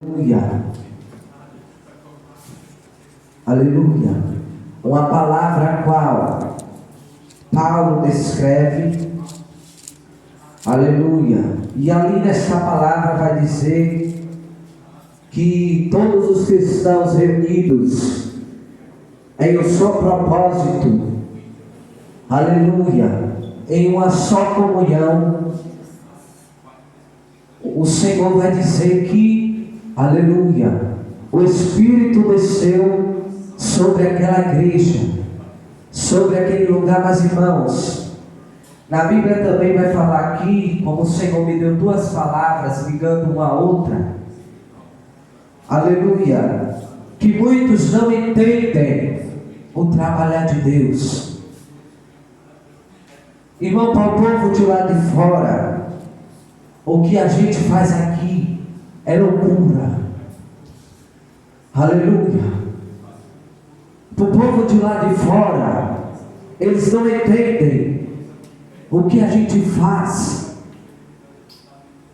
Aleluia. Aleluia. Uma palavra a qual Paulo descreve. Aleluia. E ali nesta palavra vai dizer que todos os cristãos reunidos em um só propósito, aleluia, em uma só comunhão, o Senhor vai dizer que, aleluia, o Espírito desceu sobre aquela igreja, sobre aquele lugar. Mas irmãos, na Bíblia também vai falar aqui, como o Senhor me deu duas palavras ligando uma à outra, aleluia, que muitos não entendem o trabalhar de Deus. Irmão, para o povo de lá de fora, o que a gente faz aqui é loucura. Aleluia. Para o povo de lá de fora, eles não entendem o que a gente faz.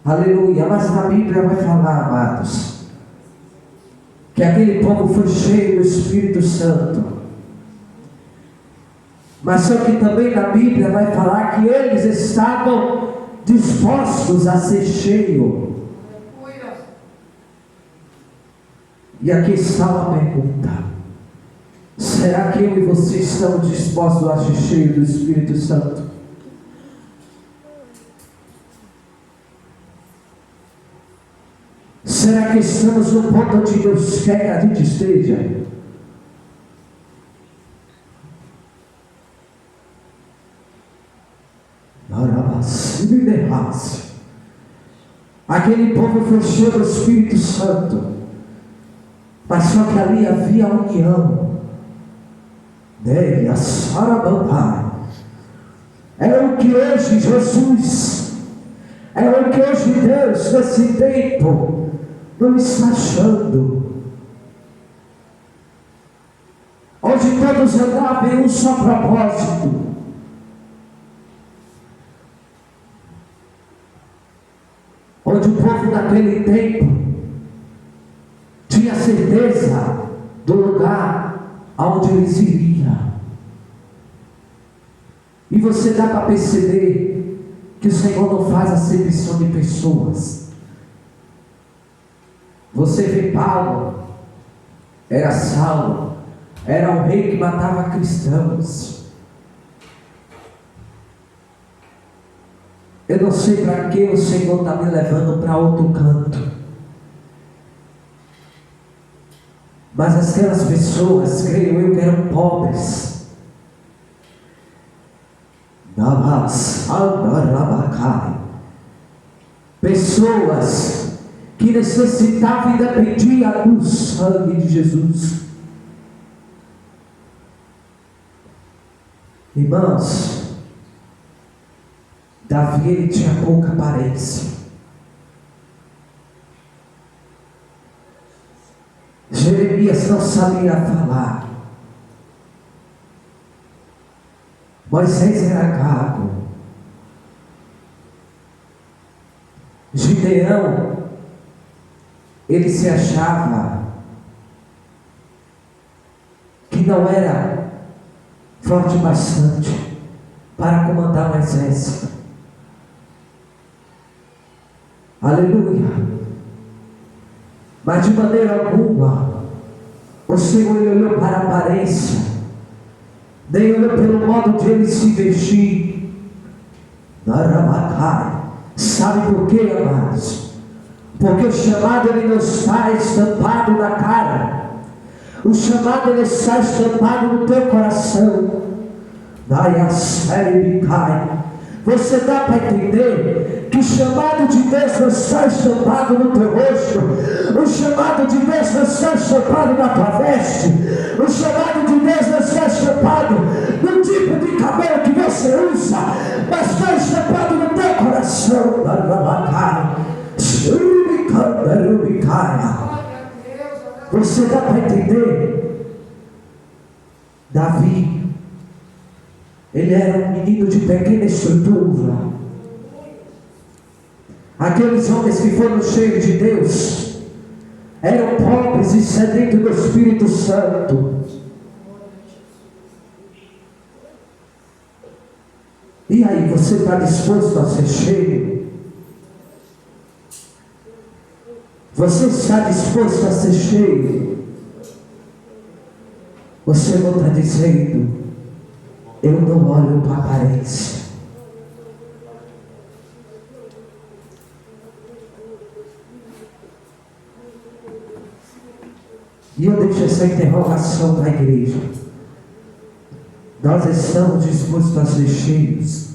Aleluia. Mas na Bíblia vai falar, amados, que aquele povo foi cheio do Espírito Santo. Mas só que também na Bíblia vai falar que eles estavam dispostos a ser cheios. E aqui está uma pergunta: será que eu e você estamos dispostos a ser cheios do Espírito Santo? Será que estamos no ponto onde Deus quer que a gente esteja? Aquele povo foi cheio do Espírito Santo, mas só que ali havia união. Era o que hoje Jesus, era o que hoje Deus nesse tempo não está achando. Onde todos andavam em um só propósito. Onde o povo naquele tempo tinha certeza do lugar aonde eles iriam. E você dá para perceber que o Senhor não faz acepção de pessoas. Você vê Paulo, era Saulo, era um rei que matava cristãos. Eu não sei para que o Senhor está me levando para outro canto. Mas aquelas pessoas, creio eu, que eram pobres. Pessoas que necessitavam e dependiam do sangue de Jesus. Irmãos, Davi, ele tinha pouca aparência. Jeremias não sabia falar. Moisés era gago. Gideão, ele se achava que não era forte bastante para comandar um exército. Aleluia. Mas de maneira alguma o Senhor olhou para a aparência, nem olhou pelo modo de ele se vestir. Sabe por quê, amados? Porque o chamado ele não está estampado na cara. O chamado ele está estampado no teu coração. Você dá para entender que o chamado de Deus não está estampado no teu rosto. O chamado de Deus não está estampado na tua veste. O chamado de Deus não está estampado no tipo de cabelo que você usa, mas está estampado no teu coração. Você dá para entender? Davi, ele era um menino de pequena estrutura. Aqueles homens que foram cheios de Deus, eram pobres e sedentos do Espírito Santo. E aí, você está disposto a ser cheio? Você está disposto a ser cheio? Você não está dizendo, eu não olho para a aparência. E eu deixo essa interrogação para a igreja. Nós estamos dispostos a ser cheios.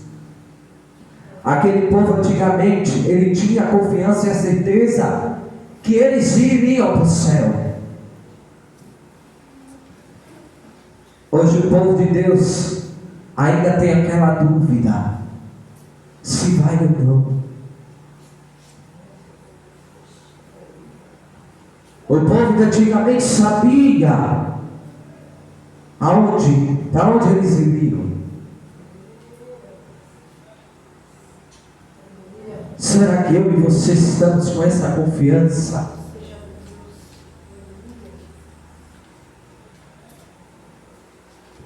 Aquele povo antigamente, ele tinha a confiança e a certeza que eles iriam para o céu. Hoje o povo de Deus ainda tem aquela dúvida, se vai ou não. O povo de antigamente sabia para onde eles iriam. Será que eu e você estamos com essa confiança?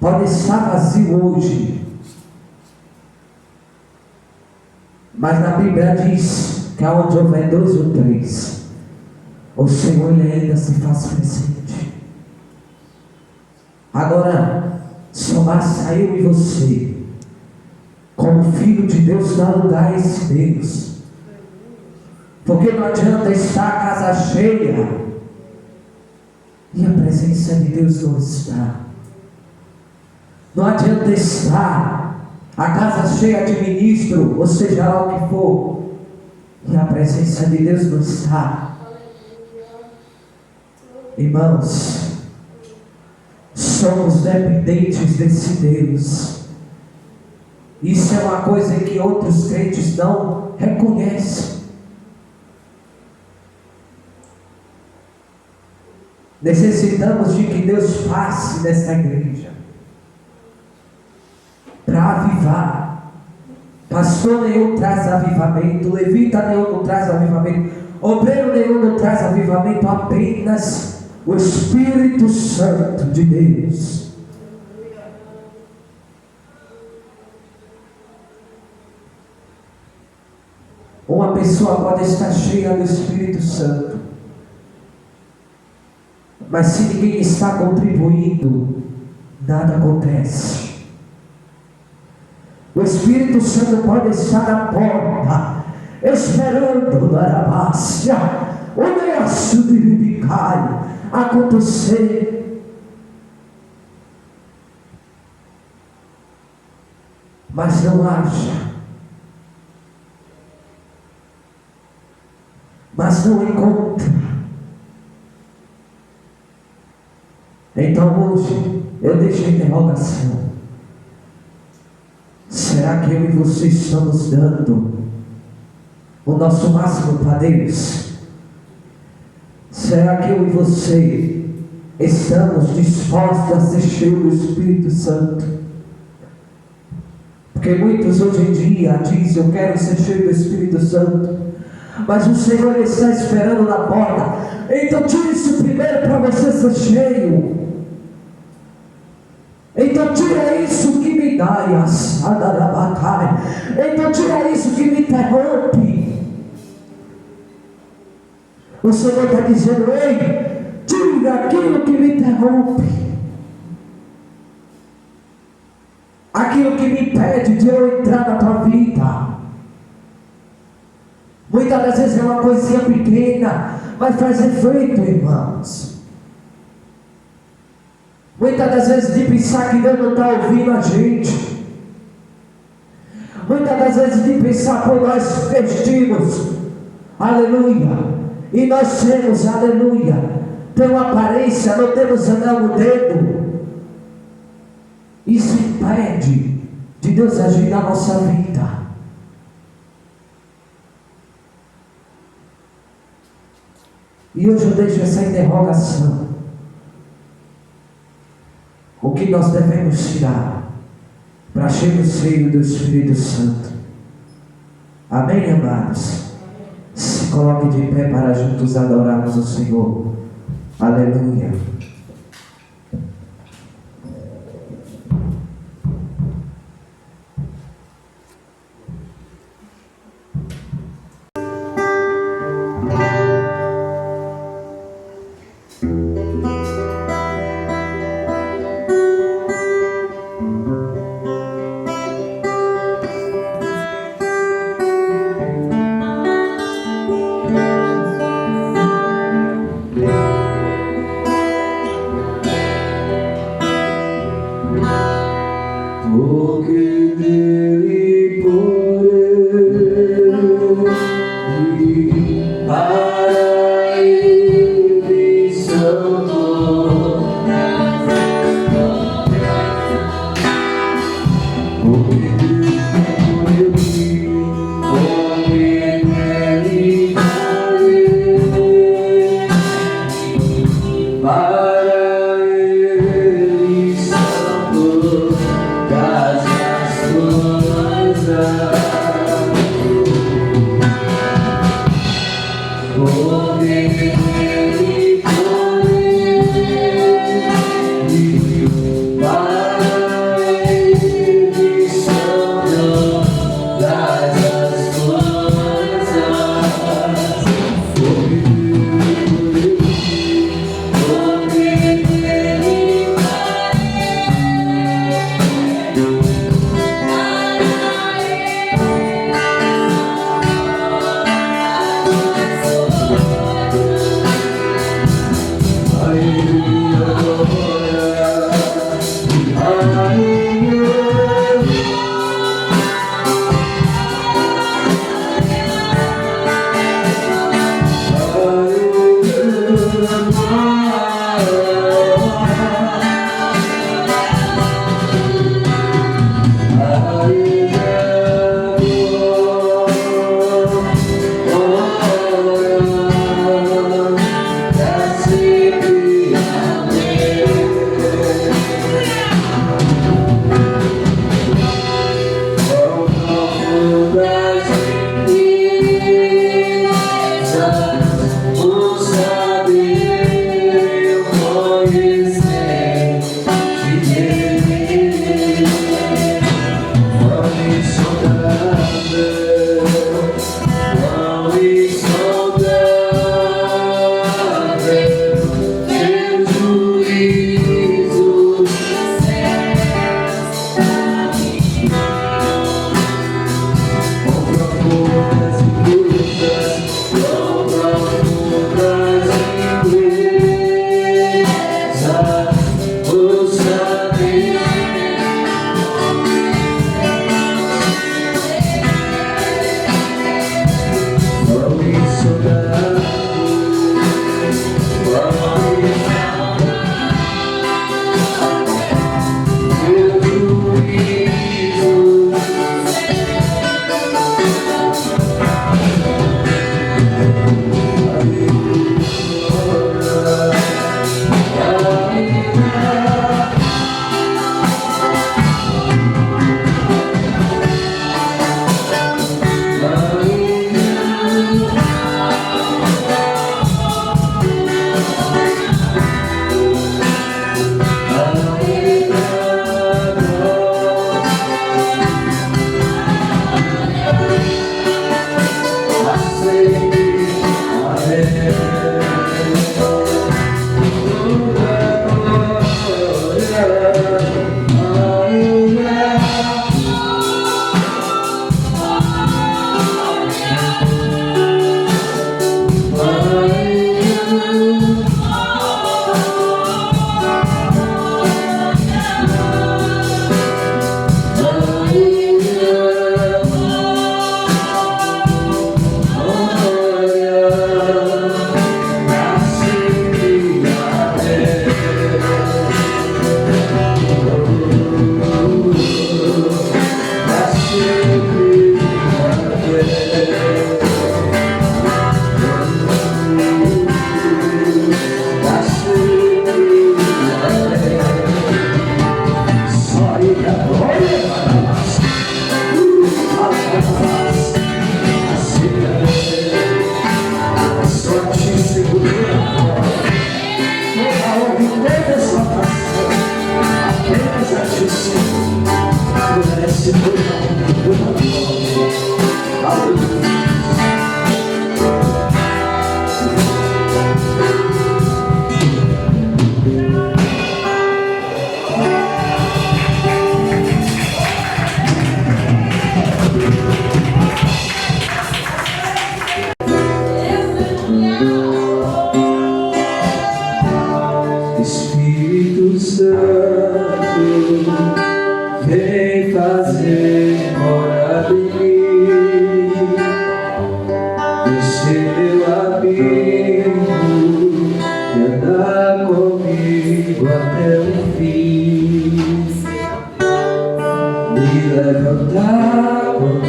Pode estar vazio hoje, mas na Bíblia diz que aonde houver 2 ou 3, o Senhor ele ainda se faz presente. Agora, só basta eu e você, como filho de Deus, dar lugar a esse Deus. Porque não adianta estar a casa cheia e a presença de Deus não está. Não adianta estar a casa cheia de ministro, ou seja lá o que for, e a presença de Deus não está. Irmãos, somos dependentes desse Deus. Isso é uma coisa que outros crentes não reconhecem. Necessitamos de que Deus passe nessa igreja para avivar. Pastor nenhum traz avivamento, levita nenhum não traz avivamento, obreiro nenhum não traz avivamento, apenas o Espírito Santo de Deus. Uma pessoa pode estar cheia do Espírito Santo, mas se ninguém está contribuindo, nada acontece. O Espírito Santo pode estar na porta, esperando na arabácia, o neaço de Ribicai acontecer. Mas não haja. Mas não encontra. Então hoje eu deixo a interrogação. Será que eu e você estamos dando o nosso máximo para Deus? Será que eu e você estamos dispostos a ser cheios do Espírito Santo? Porque muitos hoje em dia dizem, eu quero ser cheio do Espírito Santo, mas o Senhor está esperando na porta. Então tire isso primeiro para você ser cheio. Então tira isso que me dá, então tira isso que me interrompe. O Senhor está dizendo, ei, tira aquilo que me interrompe, aquilo que me impede de eu entrar na tua vida. Muitas das vezes é uma coisinha pequena, mas faz efeito, irmãos. Muitas das vezes de pensar que Deus não está ouvindo a gente. Muitas das vezes de pensar, por nós vestimos, aleluia, e nós temos, aleluia, tem uma aparência, não temos anel no dedo. Isso impede de Deus agir na nossa vida. E hoje eu deixo essa interrogação. O que nós devemos tirar para sermos cheios do Espírito Santo? Amém, amados? coloque de pé para juntos adorarmos o Senhor. Aleluia. até o fim. Me levantar quando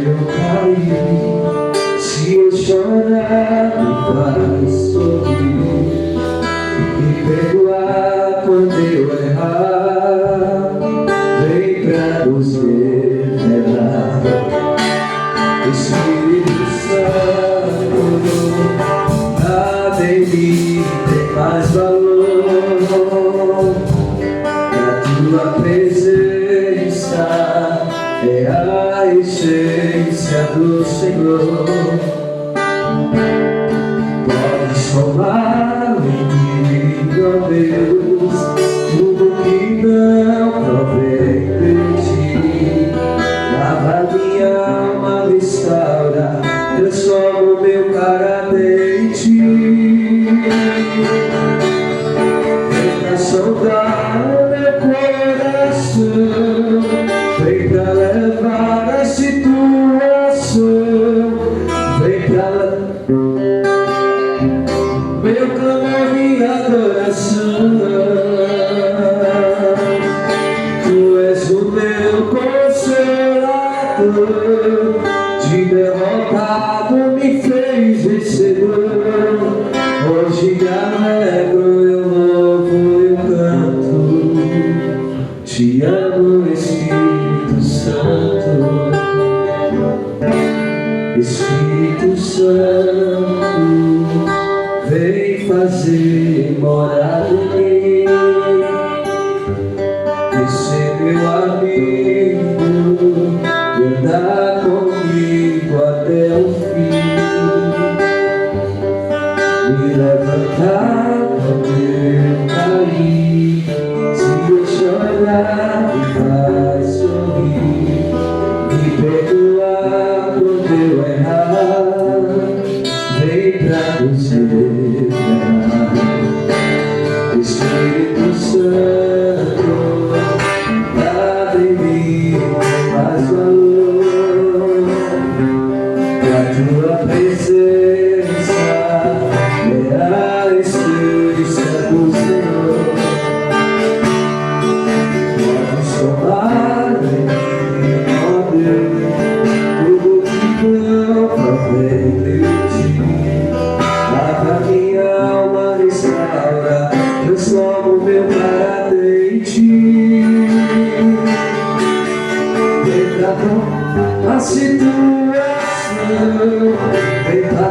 eu cair. Se eu chorar, me faz sorrir. Me perdoar quando eu errar. Vem pra nos revelar. Espírito Santo, nada em mim tem mais valor. A tua presença é a essência do Senhor. Podes tomar em mim, ó Deus, tudo que não provém de ti. Lava minha alma, restaura, transforma o meu caráter em ti. Vem pra sondar meu coração, vem pra levar a situação, vem pra meu clamor e adoração. Tu és o meu consolador, de derrotado me fez vencedor. Hoje me alegro, eu louvo, eu canto. Te amo, Espírito Santo. Espírito Santo, vem fazer morada em mim. Vem ser meu amigo, andar comigo até o fim. Me levantar quando eu cair. Se eu chorar, me faz sorrir. Me perdoar quando eu errar. Vem pra nos revelar. Espírito Santo, nada em mim faz valor. A tua presença é a essência do Senhor. Podes tomar em mim, ó Deus, tudo que não provém de ti. Lava minha alma, restaura, transforma o meu caráter em ti. Vem pra a situação, vem pra